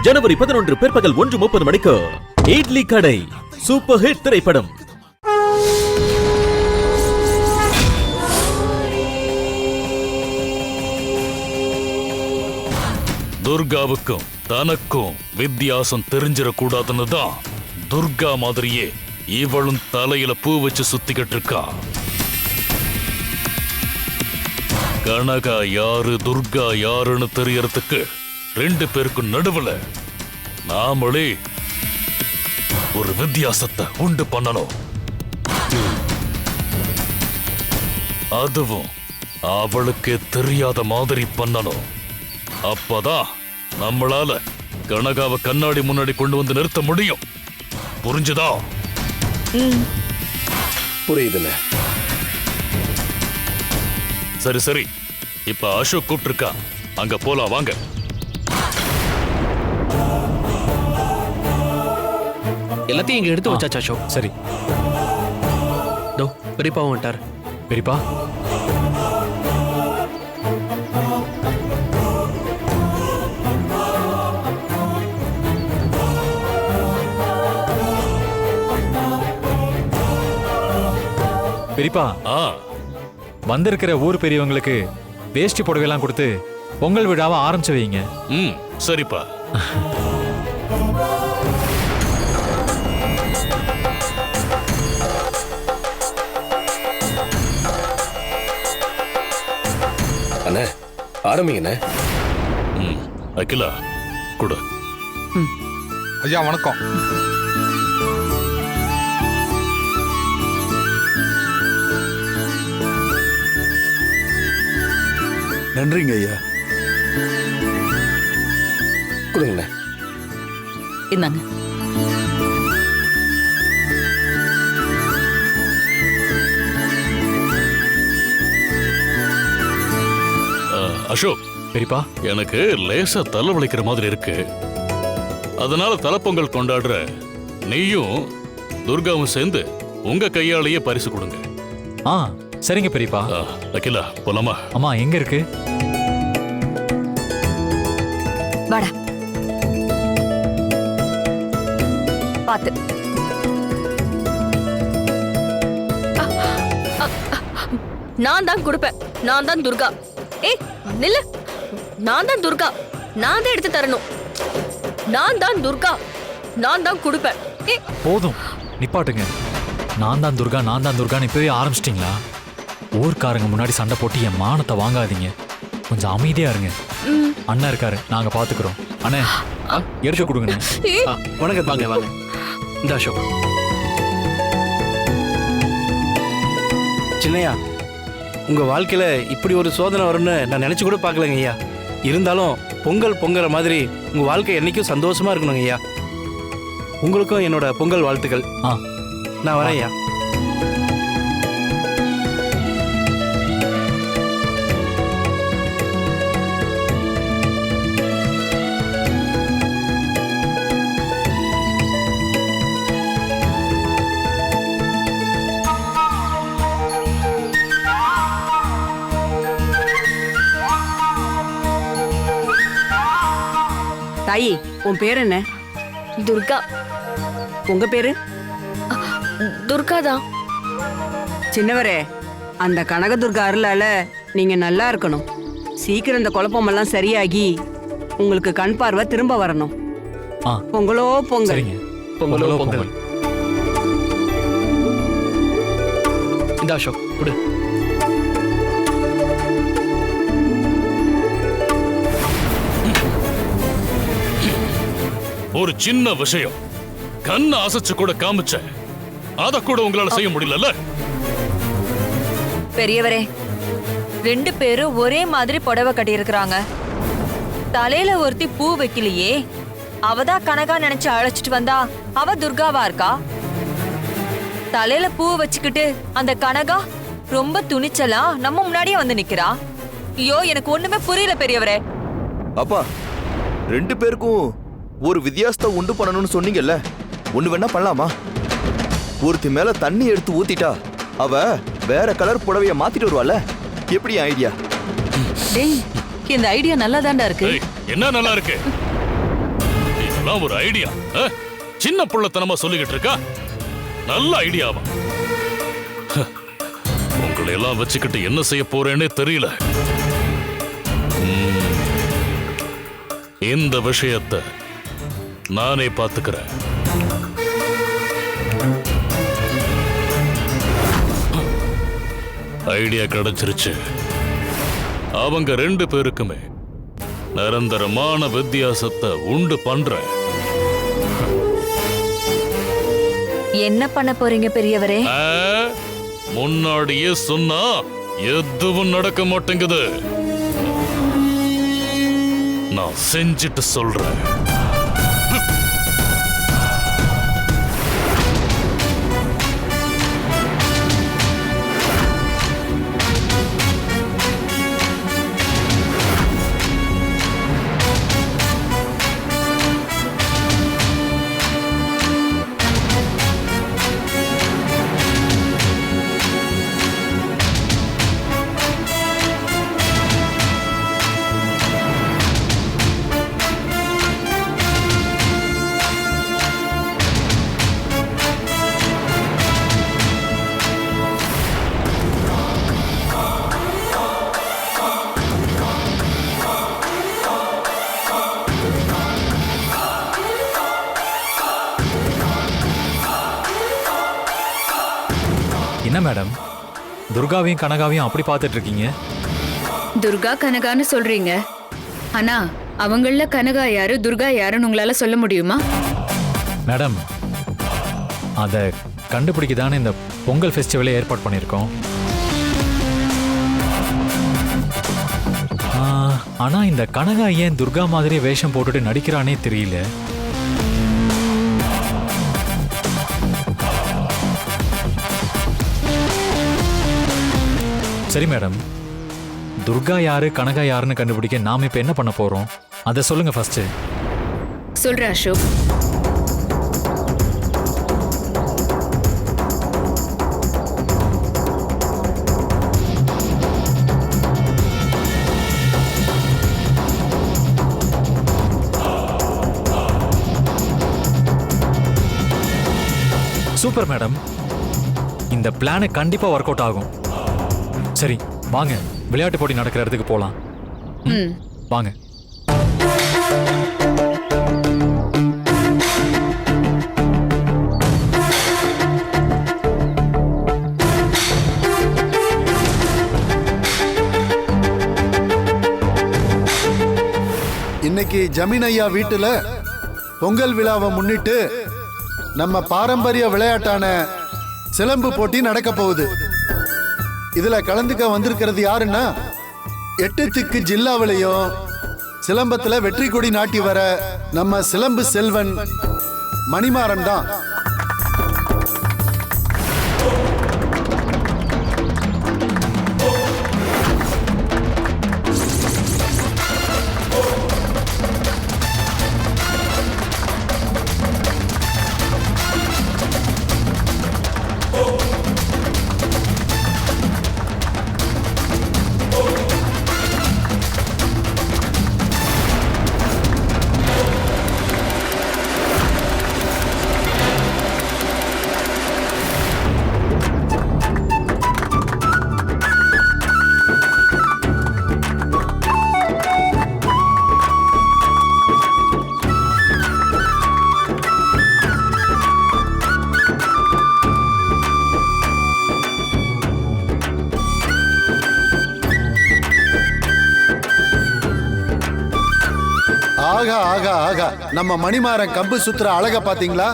ஜனவரி 11 பிற்பகல் 1:30 மணிக்கு இட்லி கடை சூப்பர் ஹிட் திரைப்படம். துர்காவுக்கும் தனக்கும் வித்தியாசம் தெரிஞ்சிடக்கூடாதுன்னு தான் துர்கா மாதிரியே இவளும் தலையில பூ வச்சு சுத்திக்கிட்டு இருக்கா. கனகா யாரு துர்கா யாருன்னு தெரியறதுக்கு 2 பேருக்கும் நடுவுல நாமளே ஒரு வித்தியாசத்தை உண்டு பண்ணணும். அதுவும் அவளுக்கு தெரியாத மாதிரி பண்ணணும். அப்பதான் நம்மளால கனகாவை கண்ணாடி முன்னாடி கொண்டு வந்து நிறுத்த முடியும். புரிஞ்சுதா? புரியுதுண்ணே. சரி சரி, இப்ப அசோக் கூப்பிட்டுருக்கா, அங்க போலாம் வாங்க. எல்லாத்தையும் இங்க எடுத்து வச்சாச்சா அசோக்? சரி. தோ பெரியப்பா வந்துட்டார். பெரியப்பா, பெரியப்பா, வந்திருக்கிற ஊர் பெரியவங்களுக்கு வேஷ்டி புடவையெல்லாம் கொடுத்து பொங்கல் விழாவை ஆரம்பிச்சு வைங்க. சரிப்பா. அண்ணே ஆரம்பிங்கண்ணே. அகிலா கொடு. ஐயா வணக்கம். நன்றிங்க ஐயா. கொடுங்கண்ணே. இந்தாங்க. அசோக், பெரியப்பா, எனக்கு லேசா தலை வலிக்கிற மாதிரி இருக்கு. அதனால தலைப்பொங்கல் கொண்டாடுற நீயும் துர்காவும் சேர்ந்து உங்க கையாலேயே பரிசு கொடுங்க. சரிங்க பெரியப்பா. அகிலா போலாமா? அம்மா எங்க இருக்கு? வாடா பாத்து. நான் தான் கொடுப்பேன். நான் தான் துர்கா. ஏய் நில்லு. நான் தான் துர்கா. நான் தான் எடுத்து தரணும். நான் தான் துர்கா. நான் தான் கொடுப்பேன். போதும், நிப்பாட்டுங்க. நான் தான் துர்கா, நான் தான் துர்கான்னு இப்பவே ஆரம்பிச்சிட்டீங்களா? ஊர்க்காரங்க முன்னாடி சண்டை போட்டு என் மானத்தை வாங்காதீங்க. கொஞ்சம் அமைதியா இருங்க. அண்ணா இருக்காரு, நாங்க பாத்துக்கிறோம். அண்ணே எடுத்து கொடுங்க. வணக்கம். வாங்க வாங்க. இந்த அசோக். சின்னையா, உங்க வாழ்க்கையில இப்படி ஒரு சோதனை வரும்னு நான் நினைச்சு கூட பார்க்கலங்க ஐயா. இருந்தாலும் பொங்கல் பொங்குற மாதிரி உங்க வாழ்க்கை என்னைக்கும் சந்தோஷமா இருக்கணுங்க ஐயா. உங்களுக்கும் என்னோட பொங்கல் வாழ்த்துக்கள். நான் வரேன் ஐயா. தாயி, உன் பேர் என்ன? துர்கா. உங்க பேரு? துர்கா தான். சின்னவரே, அந்த கனகதுர்கா அருளால நீங்க நல்லா இருக்கணும். சீக்கிரம் இந்த குழப்பமெல்லாம் சரியாகி உங்களுக்கு கண் பார்வை திரும்ப வரணும். பொங்கலோ பொங்கல். பொங்கலோ பொங்கல். இந்த அசோக் கொடு. ஒரு சின்ன விஷயம் கண்ண அசைச்சு கூட காமிச்ச, அத கூட உங்களால செய்ய முடியல. பெரியவரே, 2 பேரும் ஒரே மாதிரி புடவை கட்டி இருக்கிறாங்க. தலையில ஒருத்தி பூ வைக்கலையே, அவதான் கனகா நினைச்சு அழைச்சிட்டு வந்தா அவ துர்காவா இருக்கா? தலையில பூ வச்சுக்கிட்டு அந்த கனகா ரொம்ப துணிச்சலா நம்ம முன்னாடியே வந்து நிக்கிறா. ஐயோ, எனக்கு ஒண்ணுமே புரியல பெரியவரே. அப்பா, 2 பேருக்கும் ஒரு வித்தியாசத்தை உண்டு பண்ணணும்னு சொன்னீங்கல்ல, ஒண்ணு வேணா பண்ணலாமா? ஒருத்தி மேல தண்ணி எடுத்து ஊத்திட்டா அவ வேற கலர் புடவைய மாத்திட்டு வருவாள். எப்படி ஐடியா? டேய், இந்த ஐடியா நல்லா தான்டா இருக்கு. என்ன நல்லா இருக்கு? இதெல்லாம் ஒரு ஐடியா? சின்ன புள்ளத்தனமா சொல்லிக்கிட்டு இருக்கா? நல்ல ஐடியாவா? உங்களை எல்லாம் வச்சுக்கிட்டு என்ன செய்ய போறேன்னே தெரியல. இந்த விஷயத்தை நானே பாத்துக்கிறேன். ஐடியா கிடைச்சிருச்சு. அவங்க 2 பேருக்குமே நிரந்தரமான வித்தியாசத்தை உண்டு பண்றேன். என்ன பண்ண போறீங்க பெரியவரே? முன்னாடியே சொன்னா எதுவும் நடக்க மாட்டேங்குது. நான் செஞ்சுட்டு சொல்றேன். என்ன மேடம், துர்காவையும் கனகாவையும் அப்படி பார்த்துட்டு இருக்கீங்க? துர்கா கனகான்னு சொல்றீங்க, ஆனா அவங்கள கனகா யாரு துர்கா யாருன்னு உங்களால சொல்ல முடியுமா? மேடம், அதை கண்டுபிடிக்க தானே இந்த பொங்கல் ஃபெஸ்டிவலை ஏற்பாடு பண்ணியிருக்கோம். ஆனா இந்த கனகா ஏன் துர்கா மாதிரி வேஷம் போட்டுட்டு நடிக்கிறானே தெரியல. சரி மேடம், துர்கா யாரு கனகா யாருன்னு கண்டுபிடிக்க நாம இப்ப என்ன பண்ண போறோம்? அதை சொல்லுங்க ஃபர்ஸ்ட். சொல்ற அசோக். சூப்பர் மேடம், இந்த பிளான் கண்டிப்பா ஒர்க் அவுட் ஆகும். சரி வாங்க, விளையாட்டு போட்டி நடக்கிற இடத்துக்கு போலாம். வாங்க. இன்னைக்கு ஜமீன் ஐயா வீட்டுல பொங்கல் விழாவை முன்னிட்டு நம்ம பாரம்பரிய விளையாட்டான சிலம்பு போட்டி நடக்க போகுது. இதுல கலந்துக்க வந்திருக்கிறது யாருன்னா, 8 திக்கு ஜில்லாவிலையும் சிலம்பத்துல வெற்றி கொடி நாட்டி வர நம்ம சிலம்பு செல்வன் மணிமாறன் தான். ஆகா ஆகா ஆகா, நம்ம மணிமாறன் கம்பு சுத்துற அழக பாத்தீங்களா?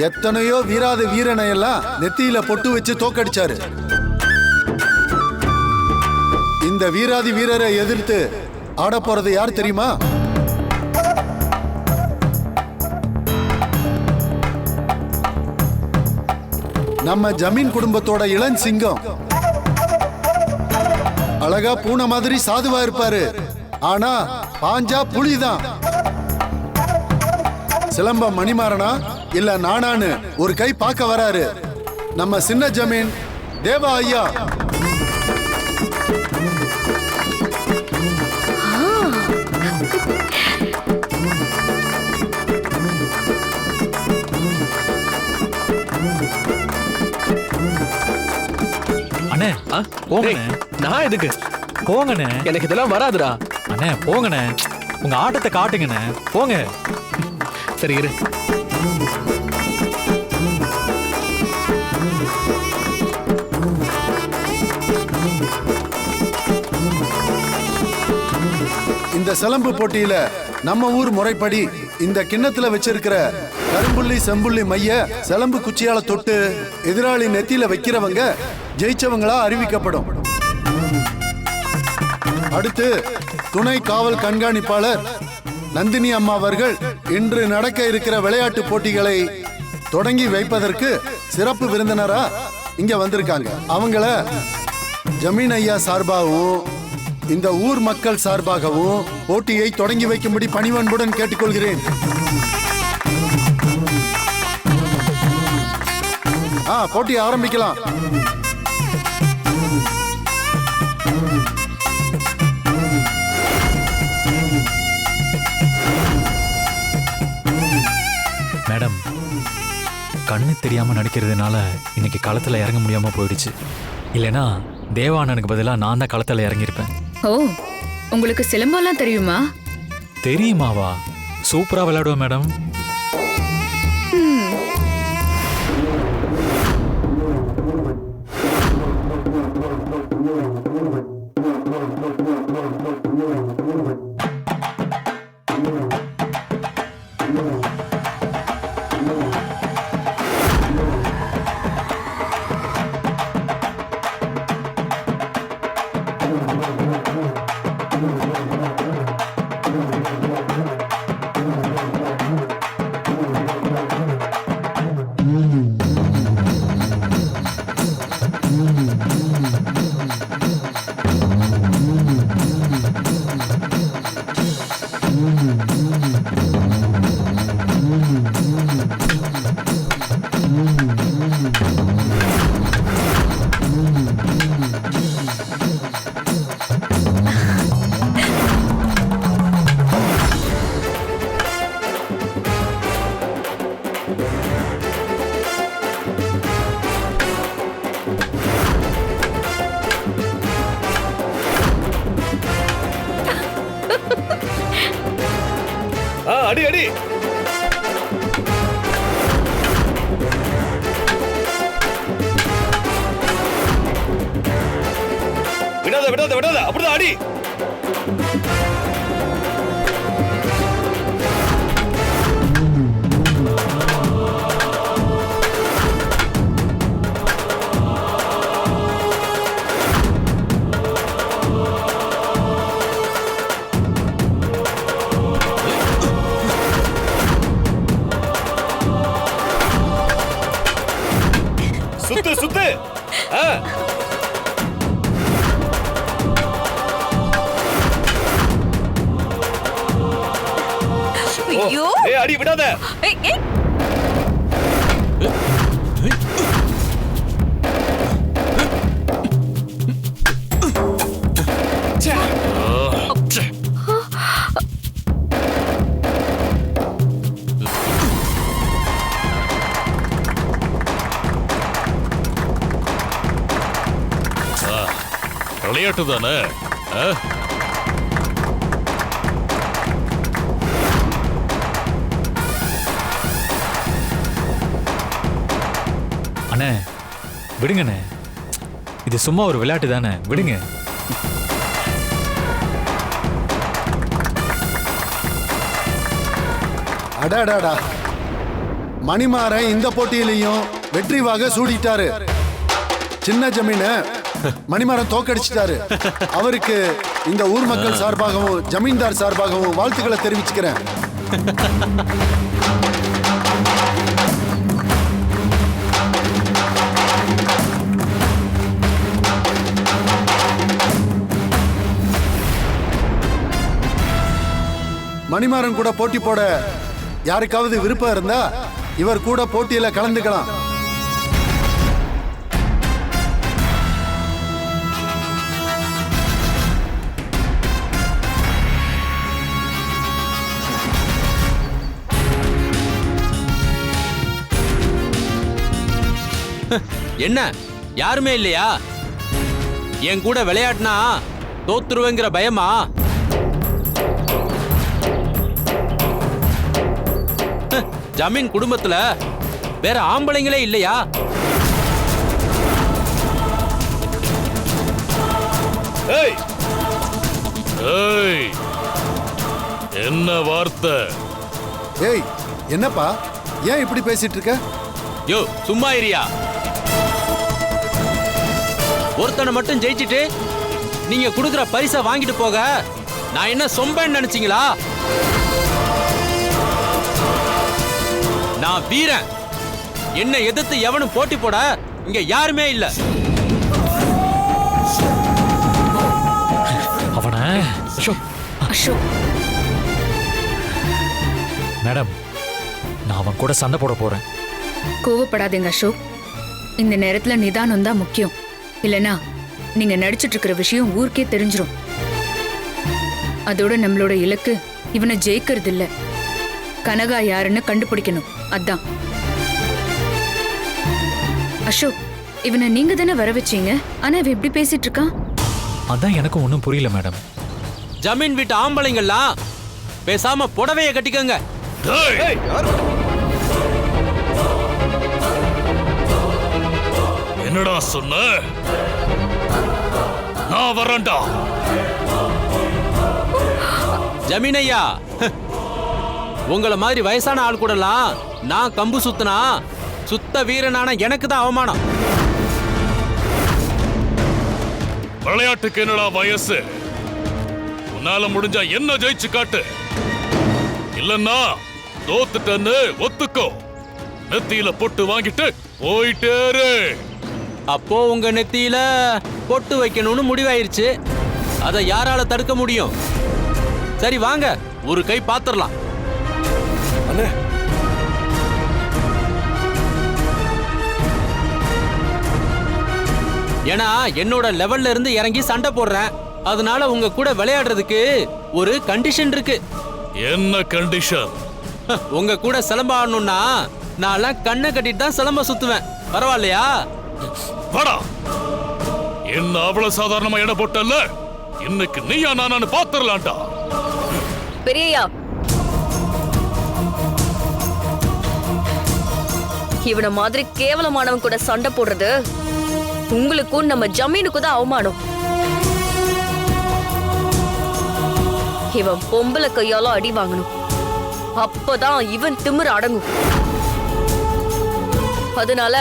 எத்தனையோ வீராத வீரனை எல்லாம் நெத்தியில பொட்டு வச்சு தோக்கடிச்சாரு. இந்த வீராதி வீரரை எதிர்த்து ஆட போறது யார் தெரியுமா? நம்ம ஜமீன் குடும்பத்தோட இளம் சிங்கம். அழகா பூனை மாதிரி சாதுவா இருப்பாரு, ஆனா பாஞ்சா புலிதான். சிலம்பம் மணிமாறனா இல்ல நானான்னு ஒரு கை பார்க்க வராரு நம்ம சின்ன ஜமீன் தேவா ஐயா. போங்கண்ணே. நான் எதுக்கு? போங்கண்ணே. எனக்கு இதெல்லாம் வராதுடா. அண்ணே போங்கண்ணே, உங்க ஆட்டத்தை காட்டுங்கண்ணே, போங்க. சரி இரு. இந்த சிலம்பு போட்டியில நம்ம ஊர் முறைப்படி இந்த கிண்ணத்துல வச்சிருக்கிற கரும்புள்ளி செம்புள்ளி மைய சிலம்பு குச்சியால தொட்டு எதிராளி நெத்தியில வைக்கிறவங்க ஜெயிச்சவங்களா அறிவிக்கப்படும். அடுத்து துணை காவல் கண்காணிப்பாளர் நந்தினி அம்மா அவர்கள் இன்று நடக்க இருக்கிற விளையாட்டு போட்டிகளை தொடங்கி வைப்பதற்கு சிறப்பு விருந்தினரா இங்க வந்திருக்காங்க. அவங்கள ஜமீன் ஐயா சார்பாகவும் இந்த ஊர் மக்கள் சார்பாகவும் போட்டியை தொடங்கி வைக்கும்படி பணிவன்புடன் கேட்டுக்கொள்கிறேன். போட்டி ஆரம்பிக்கலாம். மேடம், கண்ணு தெரியாம நடிக்கிறதுனால இன்னைக்கு களத்துல இறங்க முடியாம போயிடுச்சு. இல்லைன்னா தேவானனுக்கு பதிலாக நான் தான் களத்துல இறங்கியிருப்பேன். ஓ, உங்களுக்கு சிலம்பம்லாம் தெரியுமா? தெரியுமாவா? சூப்பரா விளையாடுவேன் மேடம். அடி அடி. விடாத விடாத விடாத, அப்படிதான் அடி. சுத்து சுத்து. ஐயோ, அடி விடாத. விளையாட்டு தானே. அண்ணே விடுங்கண்ணே, இது சும்மா ஒரு விளையாட்டு தானே, விடுங்க. அடாடாடா, மணிமாறன் இந்த போட்டியிலையும் வெற்றி வாக சூடிட்டாரு. சின்ன ஜமீன மணிமாறன் தோக்கடிச்சிட்டாரு. அவருக்கு இந்த ஊர் மக்கள் சார்பாகவும் ஜமீன்தார் சார்பாகவும் வாழ்த்துக்களை தெரிவிச்சுக்கிறேன். மணிமாறன் கூட போட்டி போட யாருக்காவது விருப்பம் இருந்தா இவர் கூட போட்டியில கலந்துக்கலாம். என்ன யாருமே இல்லையா? என் கூட விளையாடினா தோத்துருவேங்கிற பயமா? ஜமீன் குடும்பத்துல வேற ஆம்பளைங்களே இல்லையா? ஏய் ஏய், என்ன வார்த்தை? ஏய் என்னப்பா ஏன் இப்படி பேசிட்டு இருக்க? யோ சும்மா இரியா. ஒருத்தனை மட்டும் ஜெயிச்சிட்டு நீங்க கொடுக்குற பரிசை வாங்கிட்டு போக நான் என்ன சொம்பேன்னு நினைச்சீங்களா? நான் வீரன். என்னை எதிர்த்து எவனும் போட்டி போட இங்க யாருமே இல்ல. அவன அசோக், மேடம், நான் அவன் கூட சண்டை போட போறேன். கோவப்படாதீங்க அசோக். இந்த நேரத்துல நிதானம் தான் முக்கியம். இல்லனா நீங்க நடிச்சிட்டு இருக்கிற விஷயம் ஊருக்கே தெரிஞ்சிரும். அதோட நம்மளோட இலக்கு இவனை ஜெயிக்கிறது இல்ல, கனகா யாருன்னு கண்டுபிடிக்கணும். அதான். அசோக், இவனை நீங்க தானே வர வச்சீங்க. ஆனா இவன் எப்படி பேசிட்டு இருக்கான்? அதான் எனக்கு ஒன்றும் புரியல மேடம். ஜமீன் வீட்டு ஆம்பளைங்கள்லாம் பேசாம புடவைய கட்டிக்கங்க. என்னடா சொன்ன? நான் வரேன்டா. ஜமீன் ஐயா, உங்கள மாதிரி வயசான ஆள் கூடலாம் நான் கம்பு சுத்தினா சுத்த வீரனான எனக்கு தான் அவமானம். விளையாட்டுக்கு என்னடா வயசு? உன்னால முடிஞ்சா என்ன ஜெயிச்சு காட்டு. இல்லன்னா தோத்துட்டன்னு ஒத்துக்கோ. நெத்தியில பொட்டு வாங்கிட்டு போயிட்டேரு. அப்போ உங்க நெத்தியில பொட்டு வைக்கணும்னு முடிவாயிருச்சு. அதை யாரால தடுக்க முடியும்? சரி வாங்க, ஒரு கை பாத்துரலாம். ஏன்னா என்னோட லெவல்ல இருந்து இறங்கி சண்டை போடுறேன். அதனால உங்க கூட விளையாடுறதுக்கு ஒரு கண்டிஷன் இருக்கு. என்ன கண்டிஷன்? உங்க கூட சிலம்ப ஆடணும்னா நான் கண்ணை கட்டிட்டு தான் சிலம்ப சுத்துவேன். பரவாயில்லையா? வாடா. என்ன அவ்வளவு சாதாரணமா எடை போட்டல்ல, இன்னைக்கு நீயா நானு பாத்துரலாம்டா. பெரியயா, இவன மாதிரி கேவலமானவன் கூட சண்டை போடுறது உங்களுக்கும் நம்ம ஜமீனுக்கும் தான் அவமானம். இவன் பொம்பளை கையால அடி வாங்கணும். அப்பதான் இவன் திமிர அடங்கும். அதனால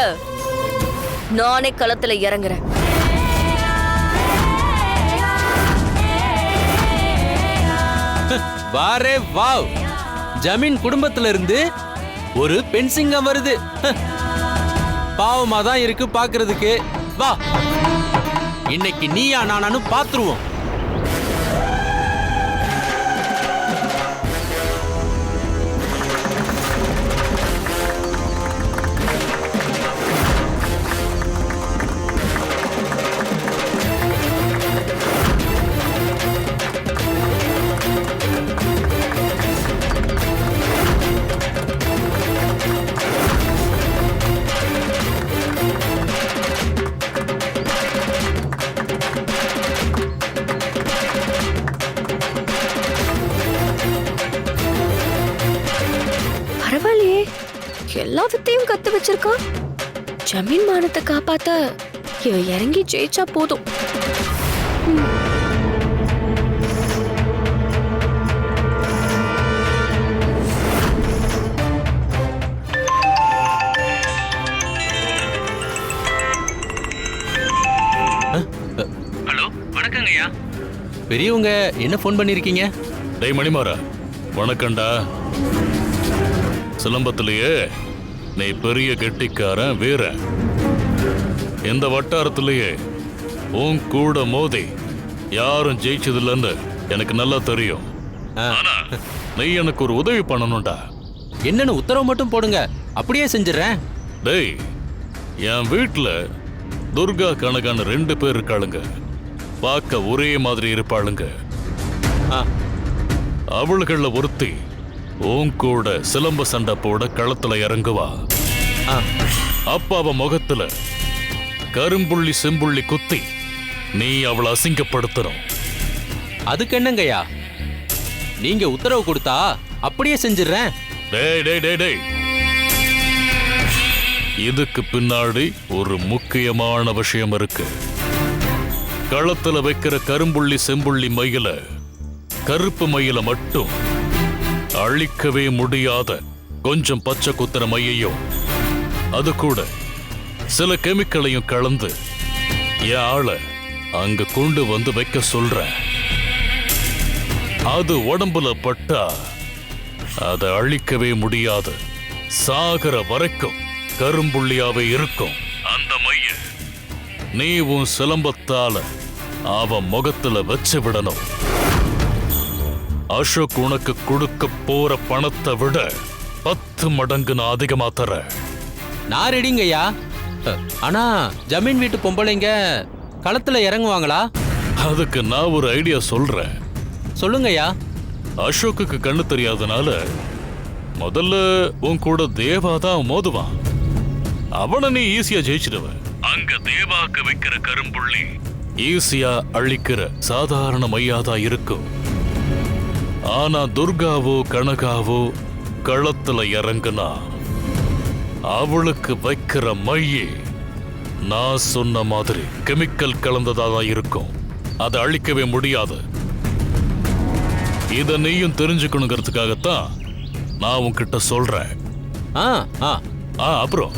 நானே களத்துல இறங்குறேன். வாரே வாவ், ஜமீன் குடும்பத்துல இருந்து ஒரு பெண் சிங்கம் வருது. பாவமா தான் இருக்கு பாக்குறதுக்கு. வா, இன்னைக்கு நீயா நானு பாத்துருவோம். பரவாயில்லையே, எல்லா வித்தையும் கத்து வச்சிருக்கான். ஜமீன் மானத்தை காப்பாத்த இவன் இறங்கி ஜெயிச்சா போதும். ஹலோ, வணக்கங்கய்யா. பெரியவங்க என்ன ஃபோன் பண்ணிருக்கீங்க? டேய் மணிமாறா, வணக்கம்டா. சிலம்பத்திலேயே நீ பெரிய கெட்டிக்காரன், வீரன். இந்த வட்டாரத்திலேயே உன் கூட மோதி யாரும் ஜெயிச்சதில்லைன்னு எனக்கு நல்லா தெரியும். ஆனா நீ எனக்கு ஒரு உதவி பண்ணணும்டா. என்னன்னு உத்தரவு மட்டும் போடுங்க, அப்படியே செஞ்சிடறேன். டேய், என் வீட்டுல துர்கா கனகான்னு 2 பேர் இருக்காளுங்க. பார்க்க ஒரே மாதிரி இருப்பாளுங்க. அவளுகள்ல ஒருத்தி உன் கூட சிலம்ப சண்டை போட களத்துல இறங்குவா. அப்ப அவ முகத்துல கரும்புள்ளி செம்புள்ளி குத்தி நீ அவளை அசிங்கப்படுத்தணும். அதுக்கு என்னங்கய்யா, நீங்க உத்தரவு கொடுத்தா அப்படியே செஞ்சிடுறேன். டேய் டேய் டேய் டேய், இதுக்கு பின்னாடி ஒரு முக்கியமான விஷயம் இருக்கு. களத்துல வைக்கிற கரும்புள்ளி செம்புள்ளி மயில, கருப்பு மயில மட்டும் அழிக்கவே முடியாத கொஞ்சம் பச்சை குத்துற மையையும் அது கூட சில கெமிக்கலையும் கலந்து என் ஆளை அங்க கொண்டு வந்து வைக்க சொல்றேன். அது உடம்புல பட்டா அதை அழிக்கவே முடியாது. சாகர வரைக்கும் கரும்புள்ளியாவே இருக்கும். அந்த மைய நீ உன் சிலம்பத்தால அவன் முகத்துல வச்சு விடணும். அசோக் உனக்கு கொடுக்க போற பணத்தை விட 10 மடங்கு நான் அதிகமா தரேன். நான் ரெடிங்கய்யா. ஆனா ஜமீன் வீட்டு பொம்பளைங்க களத்துல இறங்குவாங்களா? அதுக்கு நான் ஒரு ஐடியா சொல்றேன். சொல்லுங்கய்யா. அசோக்குக்கு கண்ணு தெரியாதனால முதல்ல உன் கூட தேவா தான் மோதுவான். அவனை நீ ஈஸியா ஜெயிச்சிடுவ. அங்க தேவாக்கு வைக்கிற கரும்புள்ளி ஈஸியா அழிக்கிற சாதாரண மையாதான் இருக்கும். ஆனா துர்காவோ கனகாவோ களத்துல இறங்குனா அவளுக்கு வைக்கிற மையே நான் சொன்ன மாதிரி கெமிக்கல் கலந்ததாதான் இருக்கும். அதை அழிக்கவே முடியாது. இத நீயும் தெரிஞ்சுக்கணுங்கிறதுக்காகத்தான் நான் உன்கிட்ட சொல்றேன். அப்புறம்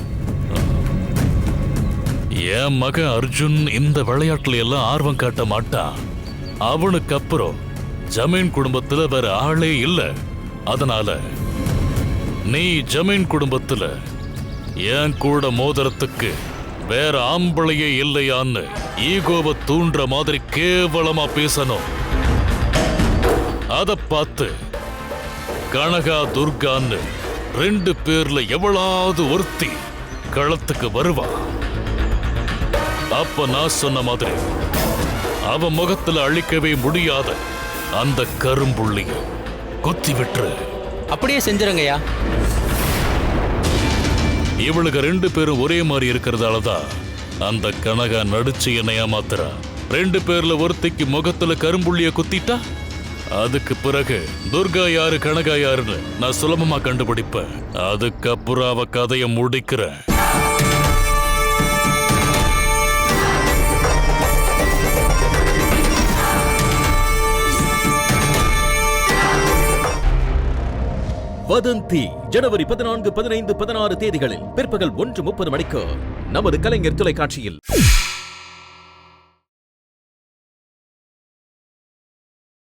என் மகன் அர்ஜுன் இந்த விளையாட்டுல எல்லாம் ஆர்வம் காட்ட மாட்டான். அவனுக்கு அப்புறம் ஜமீன் குடும்பத்துல வேற ஆளே இல்ல. அதனால நீ ஜமீன் குடும்பத்துல என் கூட மோதிரத்துக்கு வேற ஆம்பளையே இல்லையான்னு ஈகோவை தூண்டுற மாதிரி கேவலமா பேசணும். அத பார்த்து கனகா துர்கான்னு 2 பேர்ல எவளாவது ஒருத்தி களத்துக்கு வருவா. அப்ப நான் சொன்ன மாதிரி அவ முகத்துல அழிக்கவே முடியாத அந்த கரும்புள்ளிய குத்தி விட்டுரு. அப்படியே செஞ்சிருங்கய்யா. இவளுக்கு 2 பேரும் ஒரே மாதிரி இருக்கிறதாலதான் அந்த கனகா நடிச்சு என்னை ஏமாத்துறா. 2 பேர்ல ஒருத்திக்கு முகத்துல கரும்புள்ளிய குத்திட்டா அதுக்கு பிறகு துர்கா யாரு கனகா யாருன்னு நான் சுலபமா கண்டுபிடிப்பேன். அதுக்கப்புறம் அவ கதையை முடிக்கிறேன். வதந்தி ஜனவரி 14, 15, 16 தேதிகளில் பிற்பகல் 1:30 மணிக்கு நமது கலைஞர் தொலைக்காட்சியில்.